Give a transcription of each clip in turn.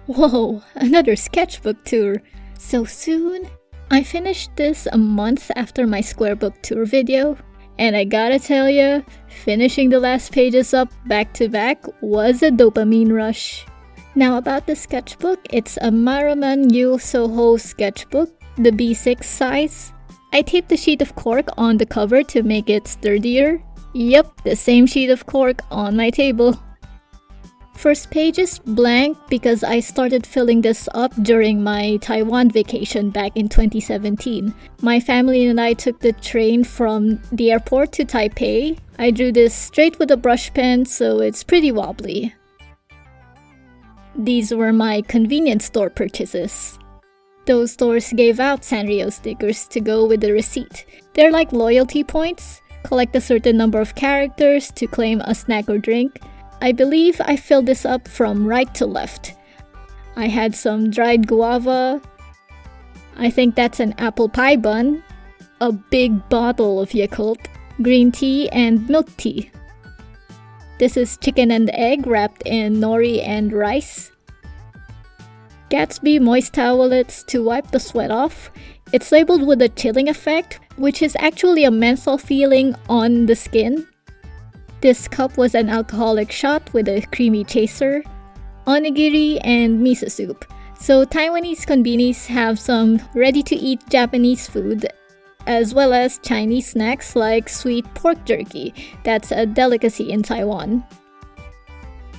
Whoa, another sketchbook tour. So soon? I finished this a month after my squarebook tour video, and I gotta tell ya, finishing the last pages up back to back was a dopamine rush. Now about the sketchbook, it's a Maruman Soho sketchbook, the B6 size. I taped the sheet of cork on the cover to make it sturdier. Yep, the same sheet of cork on my table. First page is blank because I started filling this up during my Taiwan vacation back in 2017. My family and I took the train from the airport to Taipei. I drew this straight with a brush pen, so it's pretty wobbly. These were my convenience store purchases. Those stores gave out Sanrio stickers to go with the receipt. They're like loyalty points. Collect a certain number of characters to claim a snack or drink. I believe I filled this up from right to left. I had some dried guava. I think that's an apple pie bun. A big bottle of Yakult, green tea, and milk tea. This is chicken and egg wrapped in nori and rice. Gatsby moist towelettes to wipe the sweat off. It's labeled with a chilling effect, which is actually a menthol feeling on the skin. This cup was an alcoholic shot with a creamy chaser, onigiri, and miso soup. So Taiwanese konbinis have some ready-to-eat Japanese food, as well as Chinese snacks like sweet pork jerky. That's a delicacy in Taiwan.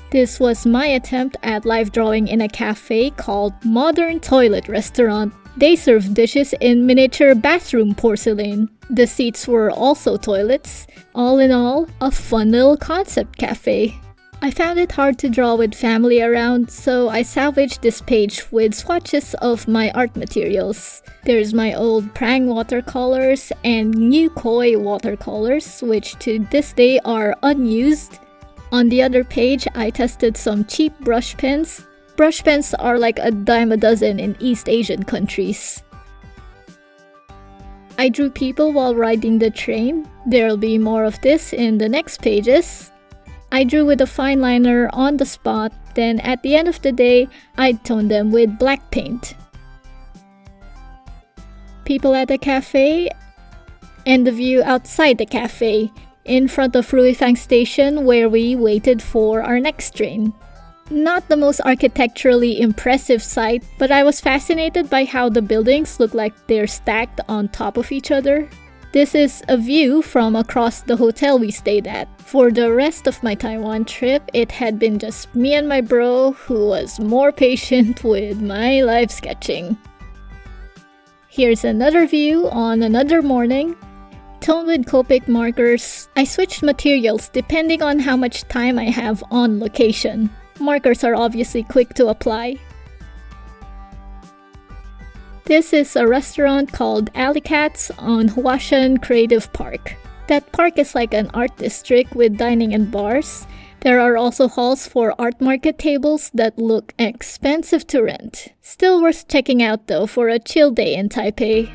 This was my attempt at live drawing in a cafe called Modern Toilet Restaurant. They serve dishes in miniature bathroom porcelain. The seats were also toilets. All in all, a fun little concept cafe. I found it hard to draw with family around, so I salvaged this page with swatches of my art materials. There's my old Prang watercolors and new Koi watercolors, which to this day are unused. On the other page, I tested some cheap brush pens. Brush pens are like a dime a dozen in East Asian countries. I drew people while riding the train. There'll be more of this in the next pages. I drew with a fine liner on the spot, then at the end of the day, I'd tone them with black paint. People at the cafe, and the view outside the cafe, in front of Ruifang Station where we waited for our next train. Not the most architecturally impressive sight, but I was fascinated by how the buildings look like they're stacked on top of each other. This is a view from across the hotel we stayed at. For the rest of my Taiwan trip, it had been just me and my bro, who was more patient with my live sketching. Here's another view on another morning. Toned with Copic markers. I switched materials depending on how much time I have on location. Markers are obviously quick to apply. This is a restaurant called Alley Cats on Huashan Creative Park. That park is like an art district with dining and bars. There are also halls for art market tables that look expensive to rent. Still worth checking out though for a chill day in Taipei.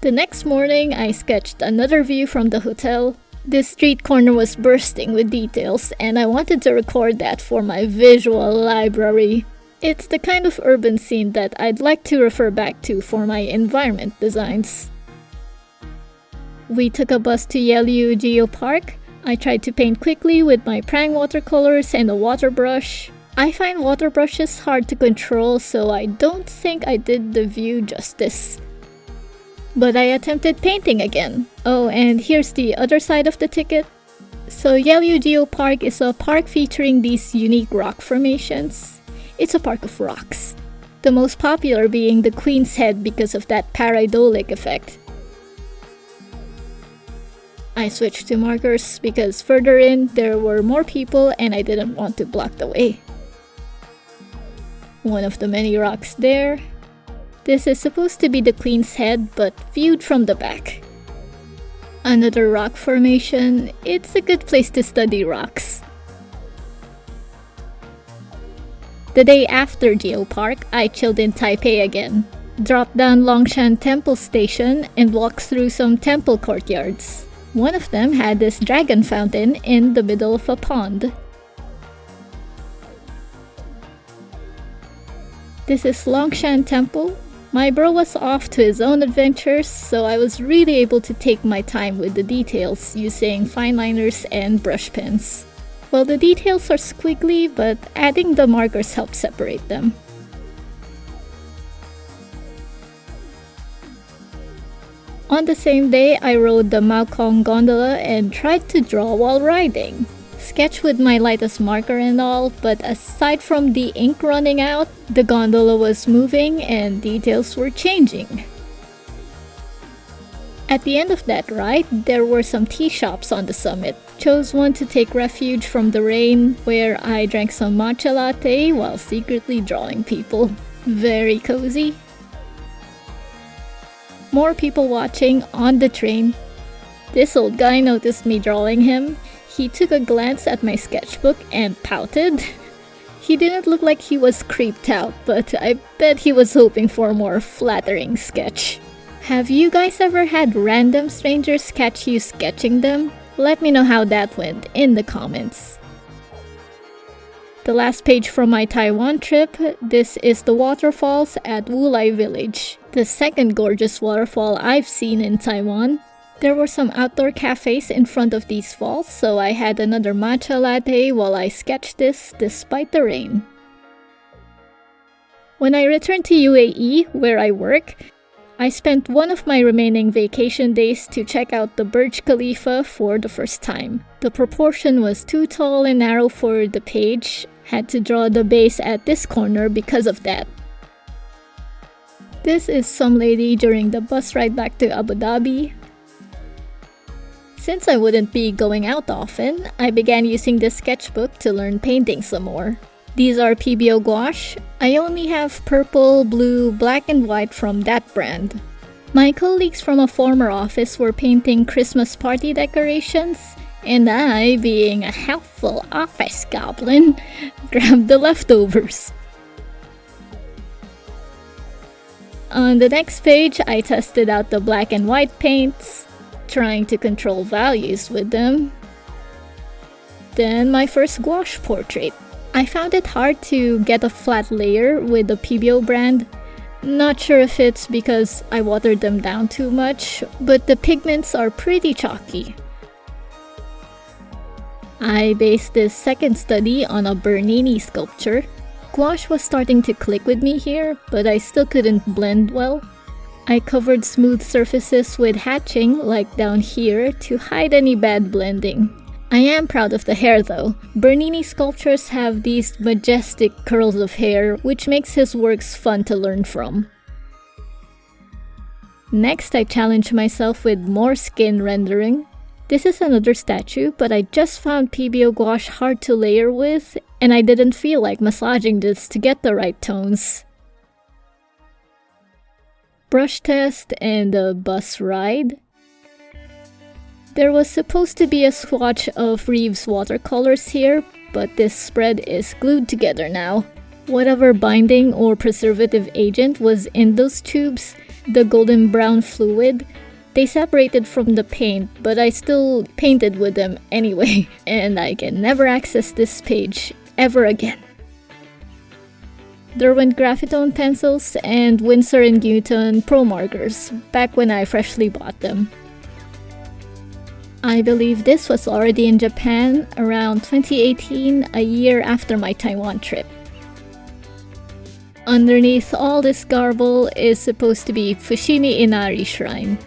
The next morning, I sketched another view from the hotel. This street corner was bursting with details, and I wanted to record that for my visual library. It's the kind of urban scene that I'd like to refer back to for my environment designs. We took a bus to Yelyu Geo Park. I tried to paint quickly with my Prang watercolors and a water brush. I find water brushes hard to control, so I don't think I did the view justice. But I attempted painting again. Oh, and here's the other side of the ticket. So Yelyu Geo Park is a park featuring these unique rock formations. It's a park of rocks. The most popular being the Queen's Head because of that pareidolik effect. I switched to markers because further in there were more people and I didn't want to block the way. One of the many rocks there. This is supposed to be the Queen's Head, but viewed from the back. Another rock formation. It's a good place to study rocks. The day after Geo Park, I chilled in Taipei again. Dropped down Longshan Temple Station and walked through some temple courtyards. One of them had this dragon fountain in the middle of a pond. This is Longshan Temple. My bro was off to his own adventures, so I was really able to take my time with the details using fineliners and brush pens. Well, the details are squiggly, but adding the markers helps separate them. On the same day, I rode the Maokong gondola and tried to draw while riding. Sketch with my lightest marker and all, but aside from the ink running out, the gondola was moving and details were changing. At the end of that ride, there were some tea shops on the summit. Chose one to take refuge from the rain, where I drank some matcha latte while secretly drawing people. Very cozy. More people watching on the train. This old guy noticed me drawing him. He took a glance at my sketchbook and pouted. He didn't look like he was creeped out, but I bet he was hoping for a more flattering sketch. Have you guys ever had random strangers catch you sketching them? Let me know how that went in the comments. The last page from my Taiwan trip, this is the waterfalls at Wulai Village, the second gorgeous waterfall I've seen in Taiwan. There were some outdoor cafes in front of these falls, so I had another matcha latte while I sketched this despite the rain. When I returned to UAE, where I work, I spent one of my remaining vacation days to check out the Burj Khalifa for the first time. The proportion was too tall and narrow for the page. Had to draw the base at this corner because of that. This is some lady during the bus ride back to Abu Dhabi. Since I wouldn't be going out often, I began using this sketchbook to learn painting some more. These are Pebeo Gouache. I only have purple, blue, black and white from that brand. My colleagues from a former office were painting Christmas party decorations, and I, being a helpful office goblin, grabbed the leftovers. On the next page, I tested out the black and white paints, trying to control values with them. Then my first gouache portrait. I found it hard to get a flat layer with the Pebeo brand. Not sure if it's because I watered them down too much, but the pigments are pretty chalky. I based this second study on a Bernini sculpture. Gouache was starting to click with me here, but I still couldn't blend well. I covered smooth surfaces with hatching, like down here, to hide any bad blending. I am proud of the hair though. Bernini sculptures have these majestic curls of hair, which makes his works fun to learn from. Next, I challenged myself with more skin rendering. This is another statue, but I just found Pebeo Gouache hard to layer with, and I didn't feel like massaging this to get the right tones. Brush test and a bus ride. There was supposed to be a swatch of Reeves watercolors here, but this spread is glued together now. Whatever binding or preservative agent was in those tubes, the golden brown fluid, they separated from the paint, but I still painted with them anyway, and I can never access this page ever again. Derwent Graphitone pencils and Winsor and Newton Promarkers, back when I freshly bought them. I believe this was already in Japan around 2018, a year after my Taiwan trip. Underneath all this garble is supposed to be Fushimi Inari Shrine.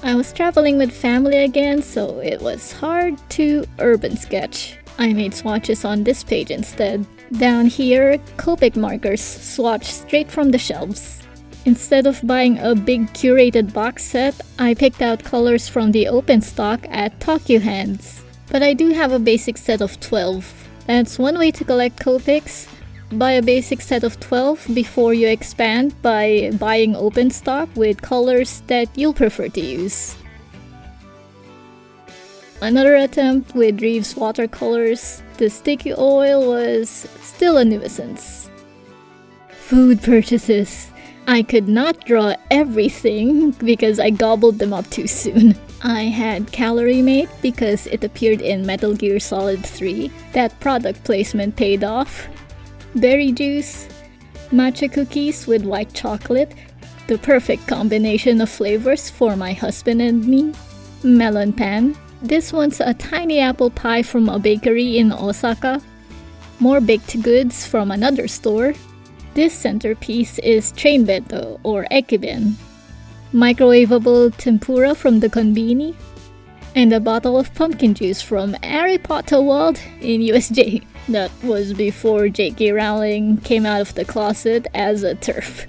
I was traveling with family again, so it was hard to urban sketch. I made swatches on this page instead. Down here, Copic markers swatched straight from the shelves. Instead of buying a big curated box set, I picked out colors from the open stock at Tokyo Hands. But I do have a basic set of 12. That's one way to collect Copics. Buy a basic set of 12 before you expand by buying open stock with colors that you'll prefer to use. Another attempt with Reeves watercolors. The sticky oil was still a nuisance. Food purchases. I could not draw everything because I gobbled them up too soon. I had Calorie Mate because it appeared in Metal Gear Solid 3. That product placement paid off. Berry juice. Matcha cookies with white chocolate, the perfect combination of flavors for my husband and me. Melon pan. This one's a tiny apple pie from a bakery in Osaka. More baked goods from another store. This centerpiece is train bento or ekiben. Microwavable tempura from the konbini. And a bottle of pumpkin juice from Harry Potter World in USJ. That was before J.K. Rowling came out of the closet as a TERF.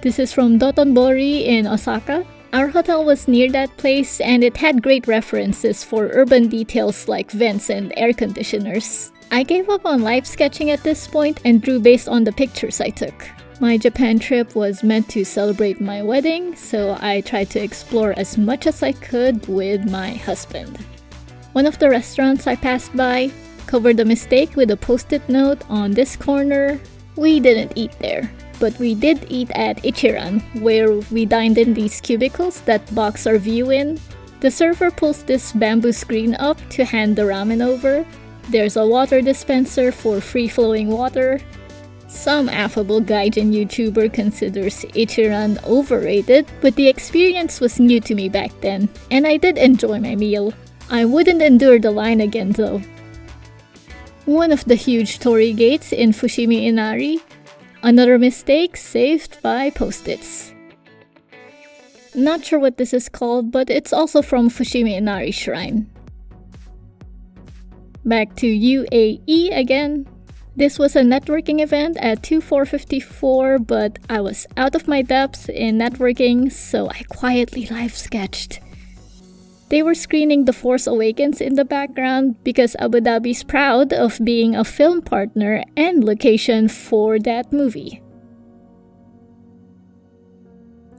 This is from Dotonbori in Osaka. Our hotel was near that place and it had great references for urban details like vents and air conditioners. I gave up on live sketching at this point and drew based on the pictures I took. My Japan trip was meant to celebrate my wedding, so I tried to explore as much as I could with my husband. One of the restaurants I passed by covered the mistake with a post-it note on this corner. We didn't eat there, but we did eat at Ichiran, where we dined in these cubicles that box our view in. The server pulls this bamboo screen up to hand the ramen over. There's a water dispenser for free-flowing water. Some affable gaijin YouTuber considers Ichiran overrated, but the experience was new to me back then, and I did enjoy my meal. I wouldn't endure the line again though. One of the huge torii gates in Fushimi Inari. Another mistake saved by post-its. Not sure what this is called, but it's also from Fushimi Inari Shrine. Back to UAE again. This was a networking event at 2454, but I was out of my depth in networking, so I quietly live sketched. They were screening The Force Awakens in the background because Abu Dhabi's proud of being a film partner and location for that movie.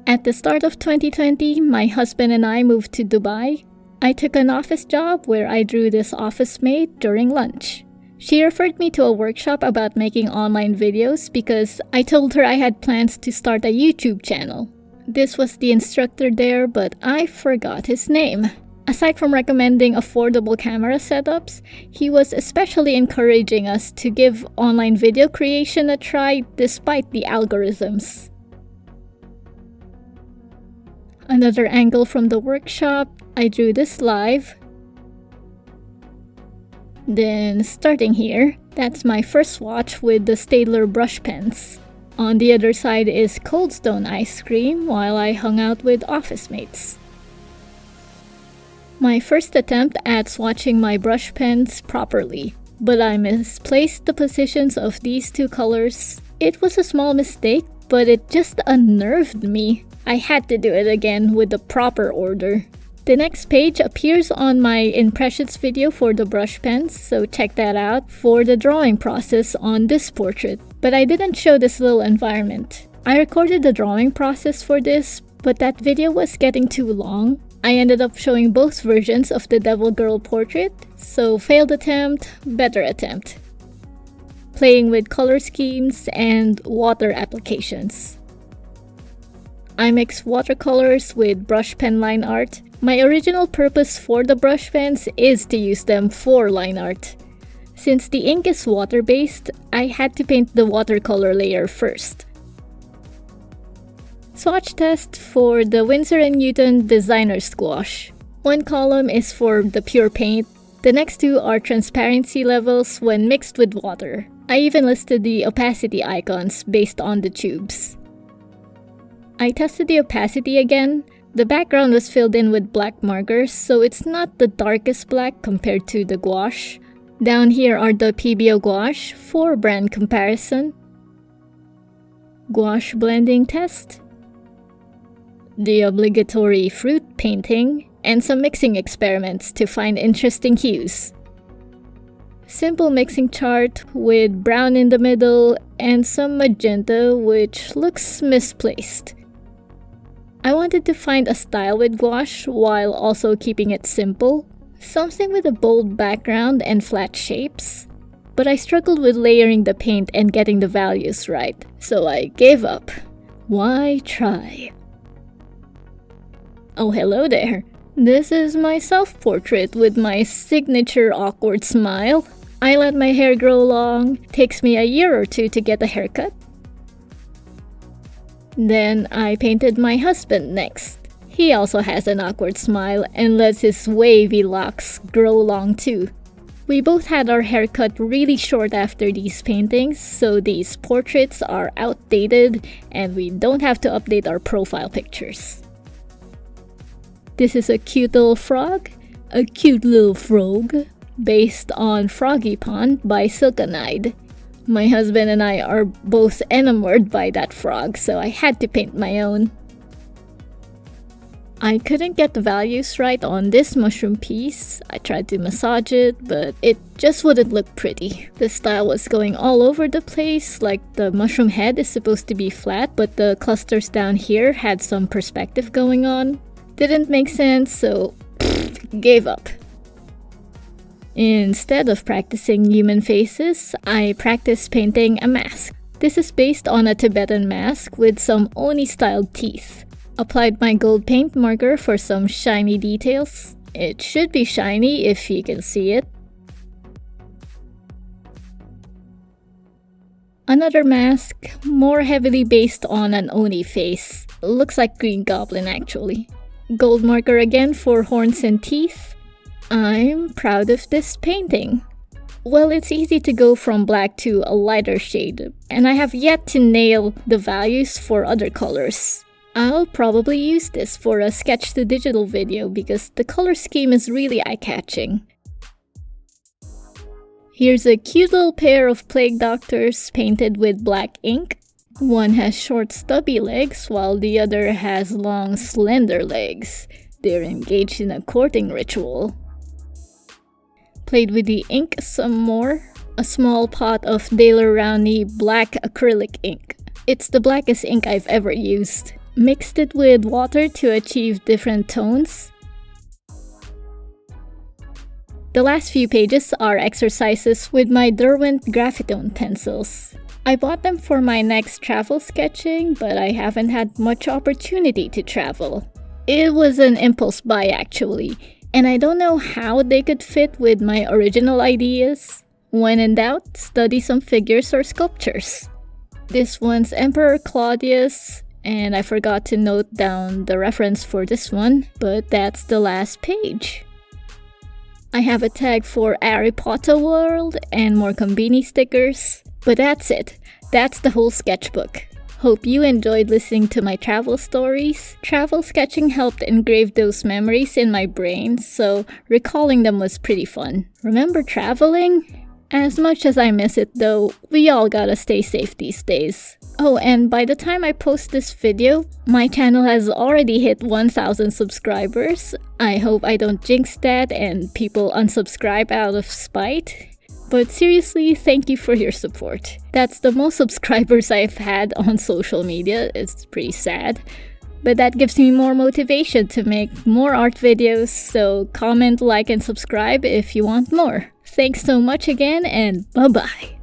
At the start of 2020, my husband and I moved to Dubai. I took an office job where I drew this office mate during lunch. She referred me to a workshop about making online videos because I told her I had plans to start a YouTube channel. This was the instructor there, but I forgot his name. Aside from recommending affordable camera setups, he was especially encouraging us to give online video creation a try despite the algorithms. Another angle from the workshop, I drew this live. Then starting here, that's my first swatch with the Staedtler brush pens. On the other side is Cold Stone ice cream while I hung out with office mates. My first attempt at swatching my brush pens properly, but I misplaced the positions of these two colors. It was a small mistake, but it just unnerved me. I had to do it again with the proper order. The next page appears on my impressions video for the brush pens, so check that out for the drawing process on this portrait. But I didn't show this little environment. I recorded the drawing process for this, but that video was getting too long. I ended up showing both versions of the Devil Girl portrait, so failed attempt, better attempt. Playing with color schemes and water applications. I mix watercolors with brush pen line art. My original purpose for the brush pens is to use them for line art. Since the ink is water-based, I had to paint the watercolor layer first. Swatch test for the Winsor & Newton Designer's Gouache. One column is for the pure paint. The next two are transparency levels when mixed with water. I even listed the opacity icons based on the tubes. I tested the opacity again. The background was filled in with black markers, so it's not the darkest black compared to the gouache. Down here are the Pebeo Gouache for brand comparison. Gouache blending test. The obligatory fruit painting, and some mixing experiments to find interesting hues. Simple mixing chart with brown in the middle and some magenta which looks misplaced. I wanted to find a style with gouache while also keeping it simple, something with a bold background and flat shapes. But I struggled with layering the paint and getting the values right, so I gave up. Why try? Oh, hello there. This is my self-portrait with my signature awkward smile. I let my hair grow long. Takes me a year or two to get a haircut. Then I painted my husband next. He also has an awkward smile and lets his wavy locks grow long too. We both had our hair cut really short after these paintings, so these portraits are outdated and we don't have to update our profile pictures. This is a cute little frog, based on Froggy Pond by Silkenide. My husband and I are both enamored by that frog, so I had to paint my own. I couldn't get the values right on this mushroom piece. I tried to massage it, but it just wouldn't look pretty. The style was going all over the place, like the mushroom head is supposed to be flat, but the clusters down here had some perspective going on. Didn't make sense, so gave up. Instead of practicing human faces, I practiced painting a mask. This is based on a Tibetan mask with some Oni-styled teeth. Applied my gold paint marker for some shiny details. It should be shiny if you can see it. Another mask, more heavily based on an Oni face. Looks like Green Goblin actually. Gold marker again for horns and teeth. I'm proud of this painting. Well, it's easy to go from black to a lighter shade, and I have yet to nail the values for other colors. I'll probably use this for a sketch to digital video because the color scheme is really eye-catching. Here's a cute little pair of plague doctors painted with black ink. One has short stubby legs while the other has long slender legs. They're engaged in a courting ritual. Played with the ink some more. A small pot of Staedtler Rowney black acrylic ink. It's the blackest ink I've ever used. Mixed it with water to achieve different tones. The last few pages are exercises with my Derwent Graphitone pencils. I bought them for my next travel sketching, but I haven't had much opportunity to travel. It was an impulse buy actually, and I don't know how they could fit with my original ideas. When in doubt, study some figures or sculptures. This one's Emperor Claudius, and I forgot to note down the reference for this one, but that's the last page. I have a tag for Harry Potter World and more Konbini stickers, but that's it. That's the whole sketchbook. Hope you enjoyed listening to my travel stories. Travel sketching helped engrave those memories in my brain, so recalling them was pretty fun. Remember traveling? As much as I miss it though, we all gotta stay safe these days. Oh, and by the time I post this video, my channel has already hit 1,000 subscribers. I hope I don't jinx that and people unsubscribe out of spite. But seriously, thank you for your support. That's the most subscribers I've had on social media. It's pretty sad. But that gives me more motivation to make more art videos, so comment, like, and subscribe if you want more. Thanks so much again, and bye-bye.